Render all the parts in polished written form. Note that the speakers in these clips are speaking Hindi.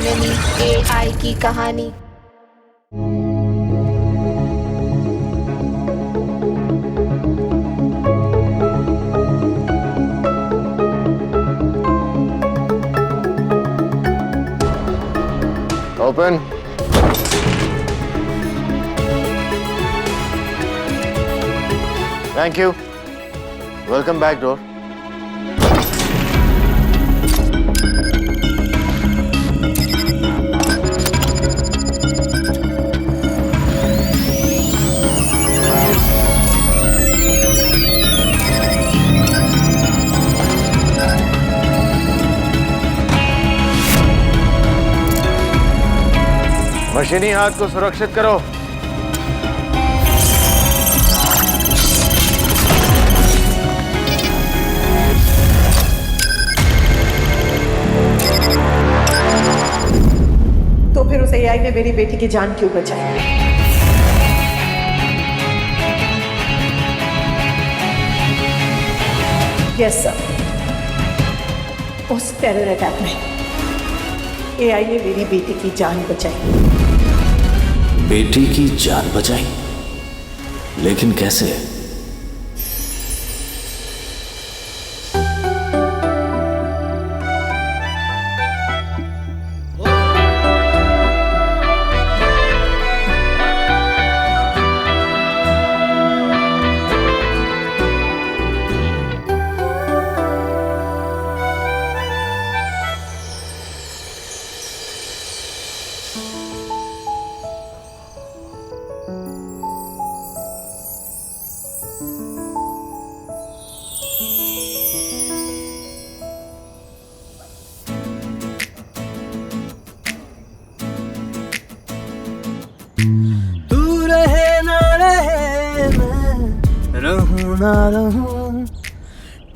जननी AI की कहानी। Open. Thank you. Welcome back, door. मशीनी हाथ को सुरक्षित करो। तो फिर उस AI ने मेरी बेटी की जान क्यों बचाई? यस सर, उस टेरर अटैक में AI ने मेरी बेटी की जान बचाई। बेटी की जान बचाई? लेकिन कैसे? तू रहे ना रहे मैं रहूं ना रहूं,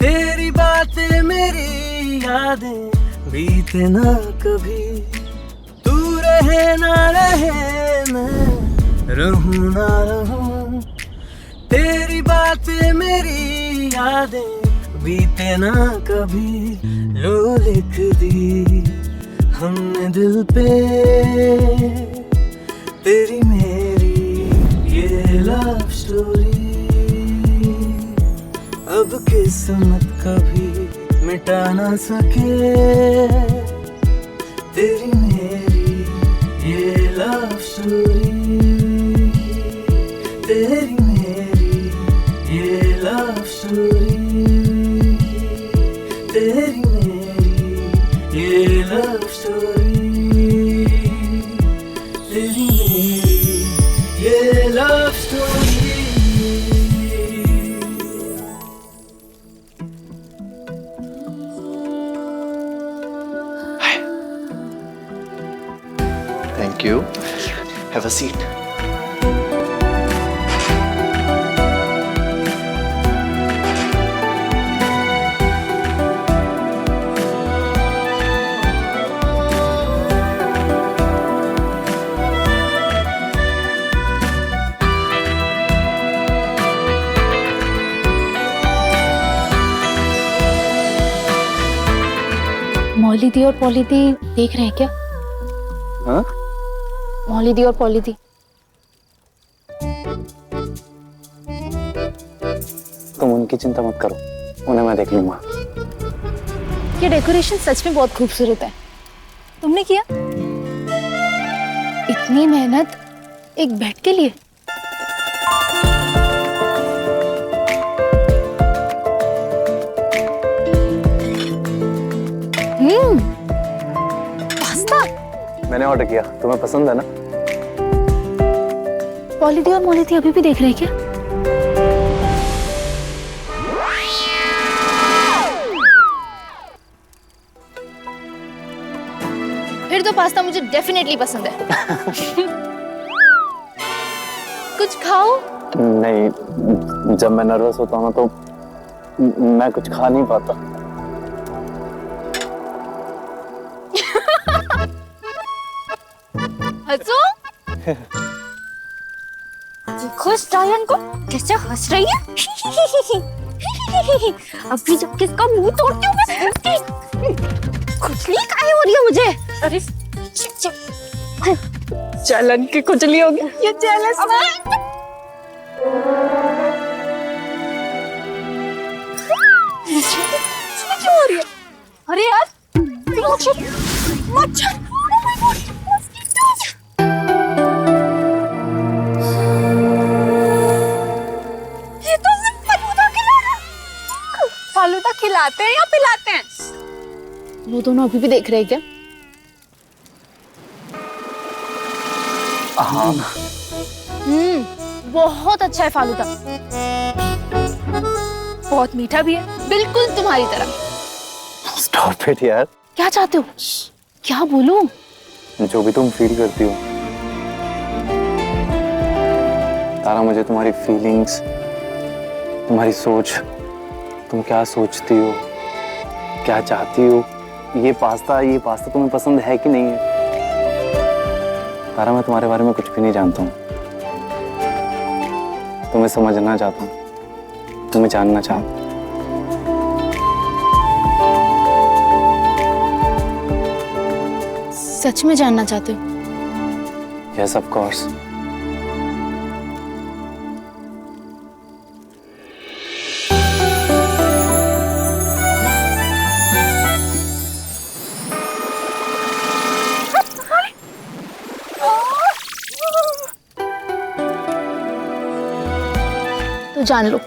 तेरी बातें मेरी यादें बीते ना कभी। तू रहे ना रहे मैं रहूं ना रहूं, तेरी बातें मेरी यादें बीते ना कभी। लो लिख दी हमने दिल पे तेरी मेरी ये लव स्टोरी, अब किस्मत कभी मिटा ना सके तेरी मेरी ये लव स्टोरी, तेरी मेरी ये लव स्टोरी, तेरी मेरी ये लव स्टोरी, तेरी मेरी ये love story. Thank you. Have a seat. मौली दी और पॉली दी देख रहे हैं क्या? हाँ? मौली दी और पॉली दी। तुम उनकी चिंता मत करो, उन्हें मैं देख लूंगा। ये डेकोरेशन सच में बहुत खूबसूरत है। तुमने किया? इतनी मेहनत एक बेड के लिए? पास्ता मैंने ऑर्डर किया, तुम्हें पसंद है ना? पॉली दी और मौली दी अभी भी देख रहे हैं क्या? फिर तो पास्ता मुझे डेफिनेटली पसंद है। कुछ खाओ। नहीं, जब मैं नर्वस होता हूँ ना तो मैं कुछ खा नहीं पाता। हंसो। खुश डायन को कैसे हंस रही है? अभी जब किसका मुंह तोड़ती हूँ मैं, खुजली काहे हो रही है मुझे? अरे चलन की खुजली होगी, ये जेलस ना। क्यों हो रही है? अरे यार मच्छर मच्छर, ये तो सिर्फ फालूदा खिला रहा है। फालूदा खिलाते हैं या पिलाते हैं? वो दोनों अभी भी देख रहे हैं क्या? हाँ। बहुत अच्छा है फालूदा, बहुत मीठा भी है, बिल्कुल तुम्हारी तरह। स्टॉप इट यार। क्या चाहते हो? क्या बोलूं? जो भी तुम फील करती हो तारा, मुझे तुम्हारी फीलिंग्स, तुम्हारी सोच, तुम क्या सोचती हो, क्या चाहती हो, ये पास्ता तुम्हें पसंद है कि नहीं है? तारा, मैं तुम्हारे बारे में कुछ भी नहीं जानता हूँ। तुम्हें समझना चाहता हूँ, तुम्हें जानना चाहता हूँ। सच में जानना चाहते हो? Yes of course. तो जान लो,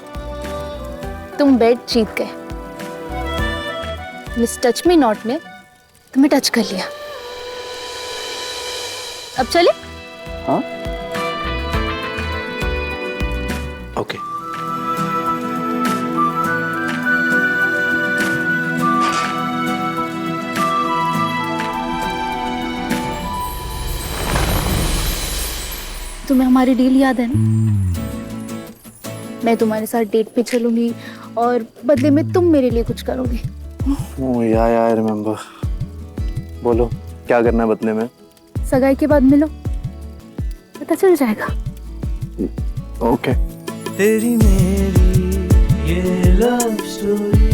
तुम बेड जीत गए। मिस टच मी नॉट ने तुम्हें टच कर लिया। अब चले? हाँ ओके। तुम्हें हमारी डील याद है ना? मैं तुम्हारे साथ डेट पे चलूंगी और बदले में तुम मेरे लिए कुछ करोगे। या रिमेम्बर। बोलो क्या करना है बदले में? सगाई के बाद मिलो, पता चल जाएगा। ओके। तेरी मेरी ये लव स्टोरी,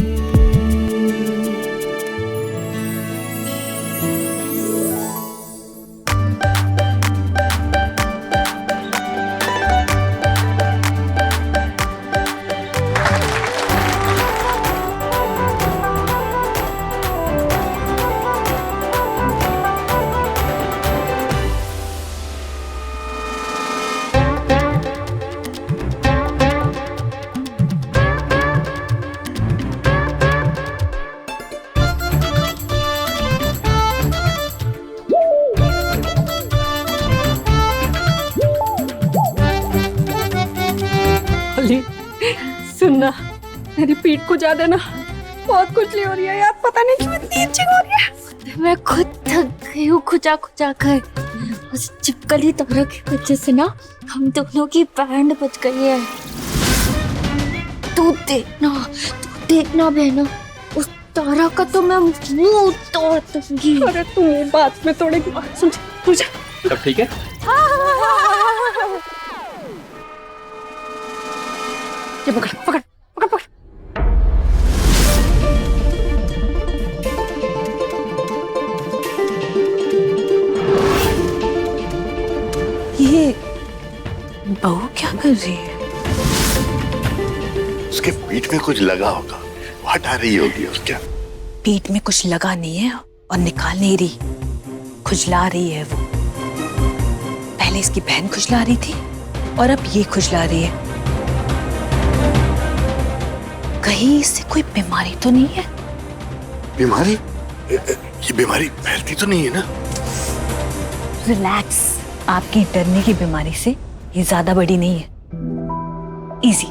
सुनना, मेरी पीठ को जा देना, बहुत खुजली हो रही है यार, पता नहीं क्यों इतनी itching हो रही है। मैं खुद थक गई हूँ खुजा खुजा कर। उस चिपकली तारा की वजह से ना हम दोनों की बैंड बज गई है। तू देखना बहना, उस तारा का तो मैं मुंह तोड़ दूंगी। अरे तू मेरी बात में तोड़ेगी, सुन तुझे। सब ठीक है? ये पकड़ पकड़ पकड़ पकड़। ये बहू क्या कर रही है? उसके पीठ में कुछ लगा होगा, वो हटा रही होगी उसके। पीठ में कुछ लगा नहीं है और निकाल नहीं रही, खुजला रही है वो। पहले इसकी बहन खुजला रही थी और अब ये खुजला रही है। कहीं इससे कोई बीमारी तो नहीं है? बीमारी? ये बीमारी फैलती तो नहीं है ना? रिलैक्स, आपकी डरने की बीमारी से ये ज्यादा बड़ी नहीं है। इजी।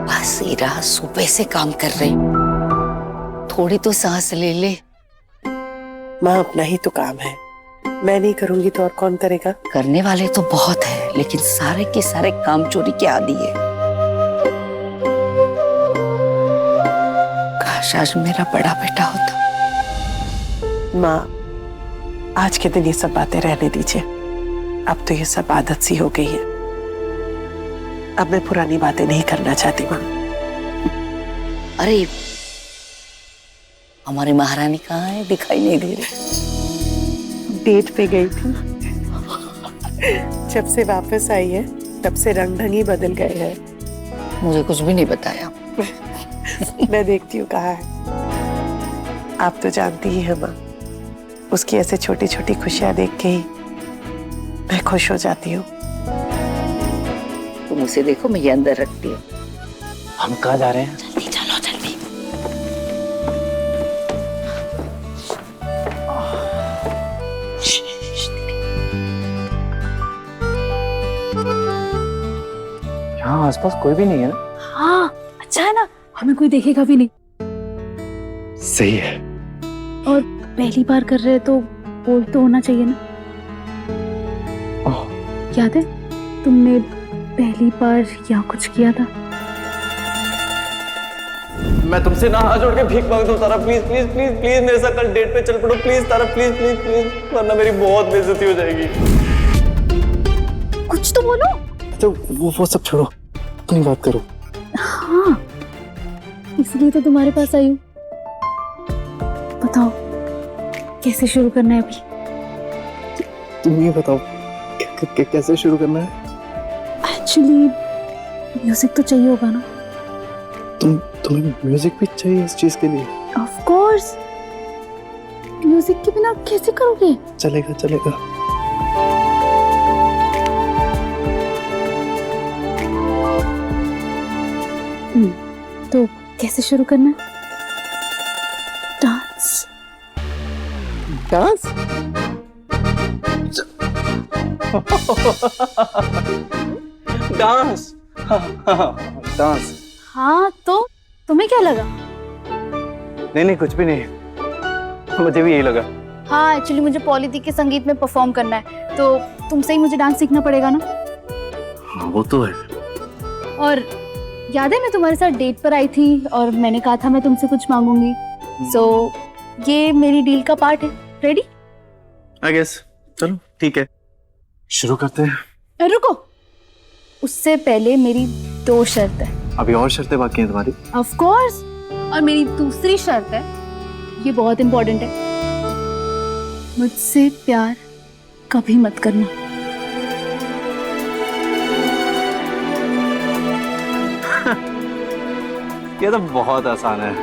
बस ईरा, सुबह से काम कर रही, थोड़ी तो सांस ले ले। माँ, अपना ही तो काम है, मैं नहीं करूंगी तो और कौन करेगा? करने वाले तो बहुत है, लेकिन सारे के सारे काम चोरी के आदी है। काश आज मेरा बड़ा बेटा होता। माँ, आज के दिन ये सब बातें रहने दीजिए। अब तो ये सब आदत सी हो गई है। अब मैं पुरानी बातें नहीं करना चाहती माँ। अरे हमारी महारानी कहाँ है, दिखाई नहीं दे रही। डेट पे गई थी। जब से वापस आई है तब से रंग ढंग ही बदल गए हैं। मुझे कुछ भी नहीं बताया। मैं देखती हूँ कहाँ है। आप तो जानती ही हैं माँ, उसकी ऐसे छोटी छोटी खुशियां देख के ही मैं खुश हो जाती हूँ। तुम उसे देखो, मैं ये अंदर रखती हूँ। हम कहाँ जा रहे हैं? जल्दी चलो, जल्दी। यहाँ आसपास कोई भी नहीं है ना? हाँ अच्छा है ना, हमें कोई देखेगा भी नहीं। सही है। और पहली बार कर रहे हैं तो बोल तो होना चाहिए ना। याद है तुमने पहली बार यहाँ कुछ किया था? मैं तुमसे ना हाथ जोड़ के भीख मांगता हूँ तारा, प्लीज प्लीज प्लीज प्लीज मेरे साथ कल डेट पे चल पड़ो please Tara, please please please, वरना मेरी बहुत बेइज्जती हो जाएगी। कुछ तो बोलो। तो वो सब छोड़ो, अपनी बात करो। हाँ इसलिए तो तुम्हारे पास आई हूँ। बताओ कैसे शुरू करना है अभी? तुम ये बताओ कैसे शुरू करना है? एक्चुअली म्यूजिक तो चाहिए होगा ना। तुम्हें म्यूजिक भी चाहिए इस चीज के लिए? ऑफ कोर्स, म्यूजिक के बिना कैसे करोगे? चलेगा चलेगा। तो कैसे शुरू करना है? डांस। डांस? डांस? डांस? हाँ तो तुम्हें क्या लगा? नहीं कुछ भी नहीं, मुझे भी यही लगा। हाँ एक्चुअली मुझे पॉलिटी के संगीत में परफॉर्म करना है, तो तुमसे ही मुझे डांस सीखना पड़ेगा ना। हाँ वो तो है। और याद है मैं तुम्हारे साथ डेट पर आई थी और मैंने कहा था मैं तुमसे कुछ मांगूंगी। सो ये मेरी डील का पार्ट है। रेडी? I guess. चलो ठीक है, शुरू करते हैं। रुको, उससे पहले मेरी 2 शर्त है। अभी और शर्तें बाकी हैं तुम्हारी? Of course. और मेरी दूसरी शर्त है, ये बहुत इंपॉर्टेंट है, मुझसे प्यार कभी मत करना। ये तो बहुत आसान है,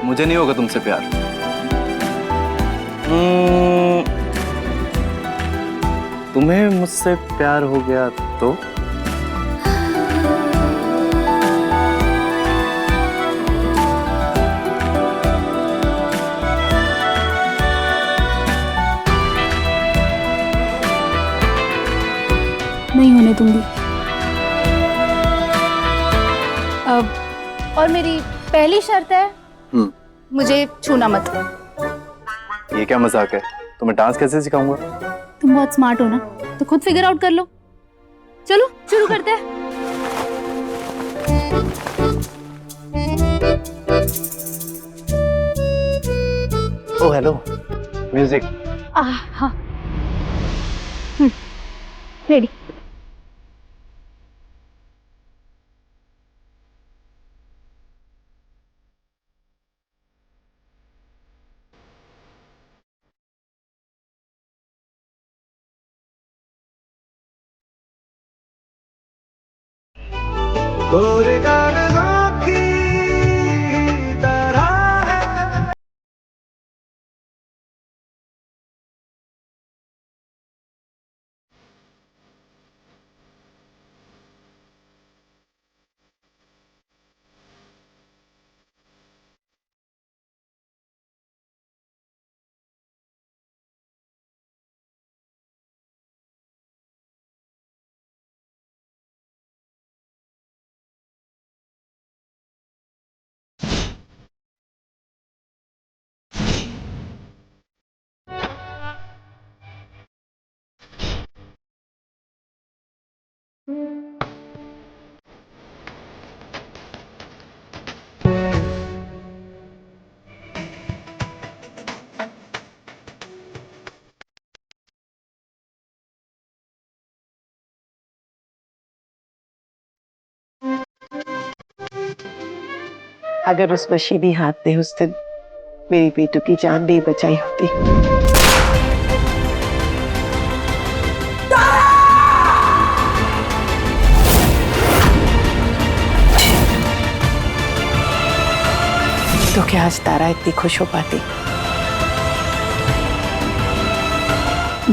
मुझे नहीं होगा तुमसे प्यार। तुम्हें मुझसे प्यार हो गया तो? नहीं होने दूंगी। अब और मेरी पहली शर्त है, मुझे छूना मत। ये क्या मजाक है? तुम्हें डांस कैसे सिखाऊंगा? तुम बहुत स्मार्ट हो ना, तो खुद फिगर आउट कर लो। चलो शुरू करते हैं। ओ हेलो, म्यूजिक। हाँ रेडी। अगर उस मशीनी हाथ ने उस दिन मेरी बेटू की जान नहीं बचाई होती। तो क्या आज तारा इतनी खुश हो पाती?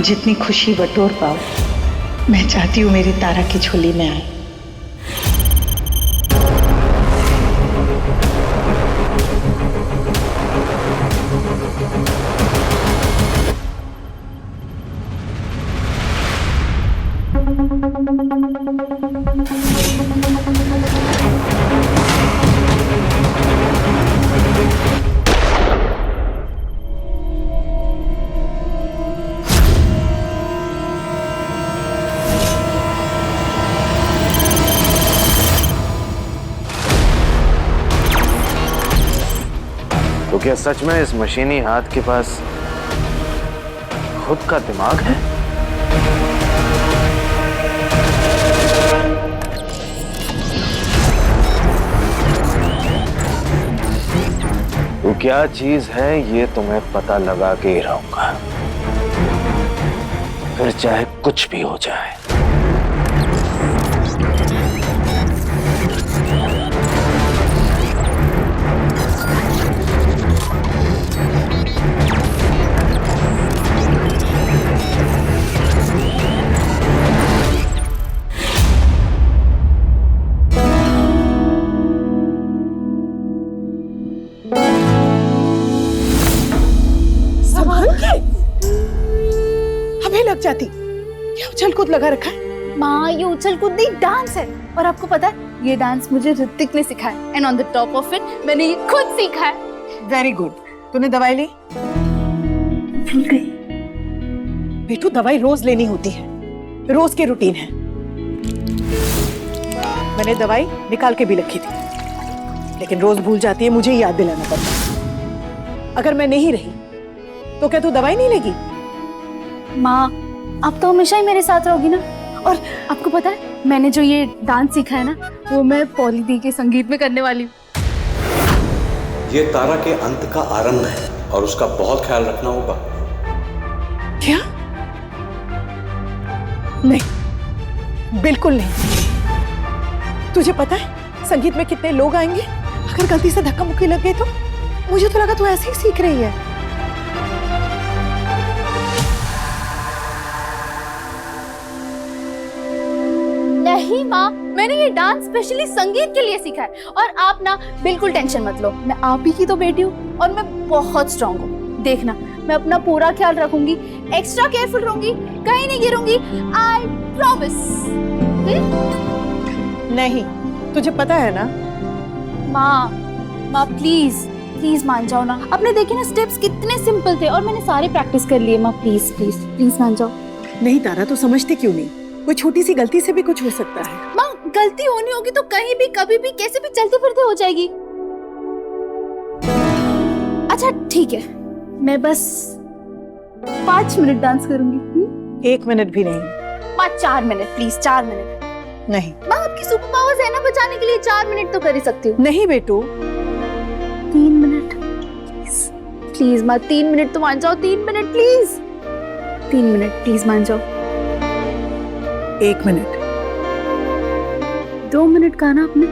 जितनी खुशी बटोर पाओ, मैं चाहती हूँ मेरी तारा की झोली में आए। तो क्या सच में इस मशीनी हाथ के पास खुद का दिमाग है? तो क्या चीज है ये तुम्हें पता लगा के ही रहूंगा, फिर चाहे कुछ भी हो जाए। हमें लग जाती। क्या उछल कूद लगा रखा है? माँ, ये उछल कूद नहीं, डांस है। और आपको पता है, ये डांस मुझे ऋतिक ने सिखाया, and on the top of it मैंने ये खुद सीखा है। Very good. तूने दवाई ली? बेटू, दवाई रोज लेनी होती है, रोज की रूटीन है। मैंने दवाई निकाल के भी रखी थी, लेकिन रोज भूल जाती है, मुझे याद दिलाना पड़ता। अगर मैं नहीं रही तो क्या तू दवाई नहीं लेगी? माँ, आप तो हमेशा ही मेरे साथ रहोगी ना। और आपको पता है, मैंने जो ये डांस सीखा है ना, वो मैं पॉली दी के संगीत में करने वाली हूँ। ये तारा के अंत का आरंभ है और उसका बहुत ख्याल रखना होगा। क्या? नहीं, बिल्कुल नहीं। तुझे पता है संगीत में कितने लोग आएंगे? अगर गलती से धक्का मुक्की लग गई तो? मुझे तो लगा तू ऐसे ही सीख रही है। नहीं माँ, मैंने ये डांस स्पेशली संगीत के लिए सीखा है। और आप ना बिल्कुल टेंशन मत लो, मैं आप ही की तो बेटी हूँ और मैं बहुत स्ट्रांग हूँ। देखना, मैं अपना पूरा ख्याल रखूंगी, एक्स्ट्रा केयरफुल रहूंगी, कहीं नहीं गिरूंगी, आई प्रॉमिस। नहीं, तुझे पता है ना? माँ प्लीज प्लीज मान जाओ ना। आपने देखे ना स्टेप्स कितने सिंपल थे और मैंने सारे प्रैक्टिस कर लिए। माँ प्लीज प्लीज प्लीज मान जाओ। नहीं तारा, तू समझती क्यों नहीं? कोई छोटी सी गलती से भी कुछ हो सकता है। माँ, गलती होनी होगी तो कहीं भी कभी भी कैसे भी चलते फिरते हो जाएगी। अच्छा ठीक है, मैं बस 5 मिनट डांस करूंगी। 1 मिनट भी नहीं। माँ 4 मिनट प्लीज, 4 मिनट। नहीं माँ, आपकी सुपर पावर्स है ना बचाने के लिए, 4 मिनट तो कर ही सकती हूँ। नहीं बेटू, 3 मिनट प्लीज माँ, 3 मिनट तो मान जाओ। 3 मिनट प्लीज, 3 मिनट प्लीज मान जाओ। 1 मिनट। 2 मिनट कहा ना आपने?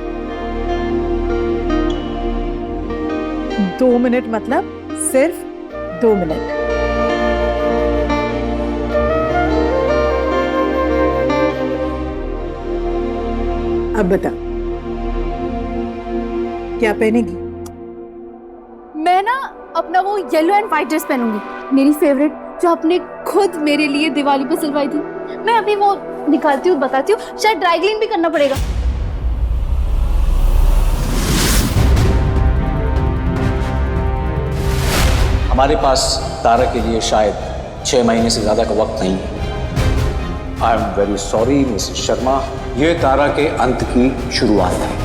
2 मिनट मतलब सिर्फ 2 मिनट। अब बता, क्या पहनेगी? मैं ना अपना वो येलो एंड व्हाइट ड्रेस पहनूंगी, मेरी फेवरेट, जो आपने खुद मेरे लिए दिवाली पे सिलवाई थी। मैं अभी वो निकालती हूँ, बताती हूँ, शायद ड्राई क्लीन भी करना पड़ेगा। हमारे पास तारा के लिए शायद 6 महीने से ज्यादा का वक्त नहीं है। I am very sorry Mrs Sharma, ये तारा के अंत की शुरुआत है।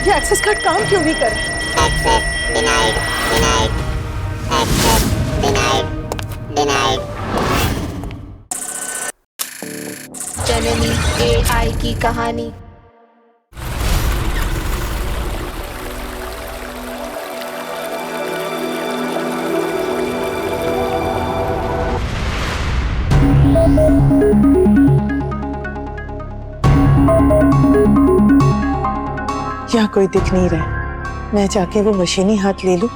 ये एक्सेस कार्ड काम क्यों नहीं कर रहा? Access denied, denied, access denied, denied. AI की कहानी। यहाँ कोई दिख नहीं रहा है। मैं जाके वो मशीन ही हाथ ले लूं।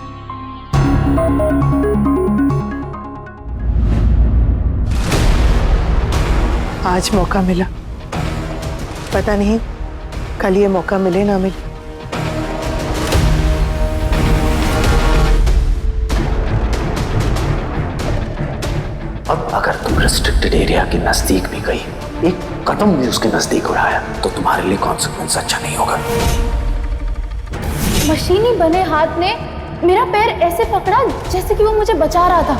आज मौका मिला, पता नहीं कल ये मौका मिले ना मिले। अब अगर तुम रिस्ट्रिक्टेड एरिया के नजदीक भी गई, एक कदम भी उसके नजदीक उड़ाया, तो तुम्हारे लिए कॉन्सिक्वेंस अच्छा नहीं होगा। मशीनी बने हाथ ने मेरा पैर ऐसे पकड़ा जैसे कि वो मुझे बचा रहा था।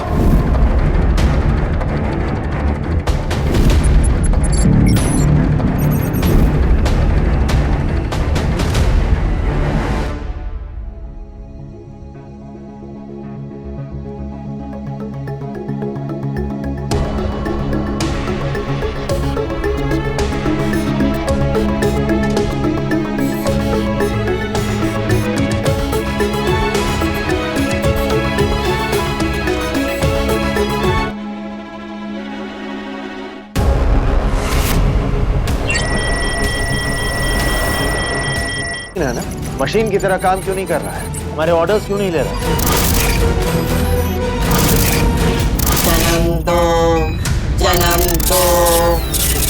है ना, मशीन की तरह काम क्यों नहीं कर रहा है? हमारे ऑर्डर्स क्यों नहीं ले रहा? जन्म दो, जन्म दो,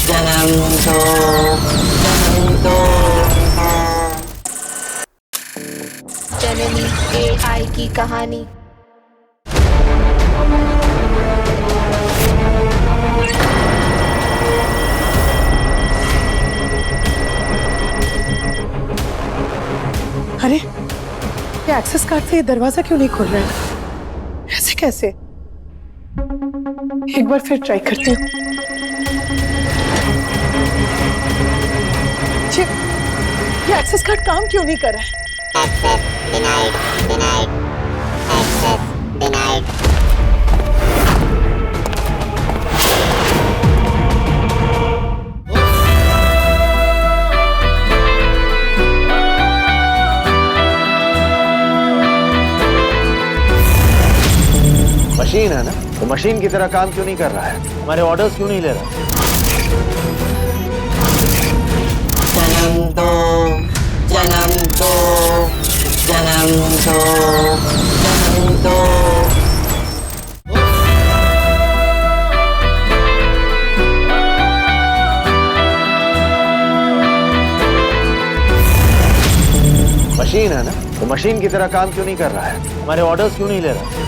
जन्म दो, जन्म दो। जननी AI की कहानी। अरे ये एक्सेस कार्ड से ये दरवाजा क्यों नहीं खुल रहा है? ऐसे कैसे? एक बार फिर ट्राई करती हूँ। ये एक्सेस कार्ड काम क्यों नहीं कर रहा है? Access denied, denied, access denied. Machine है ना, तो मशीन की तरह काम क्यों नहीं कर रहा है? हमारे ऑर्डर्स क्यों नहीं ले रहा? जन्म दो, जन्म दो, जन्म दो, जन्म दो। मशीन है ना, तो मशीन की तरह काम क्यों नहीं कर रहा है? हमारे ऑर्डर्स क्यों नहीं ले रहा?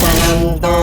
जन्म दो,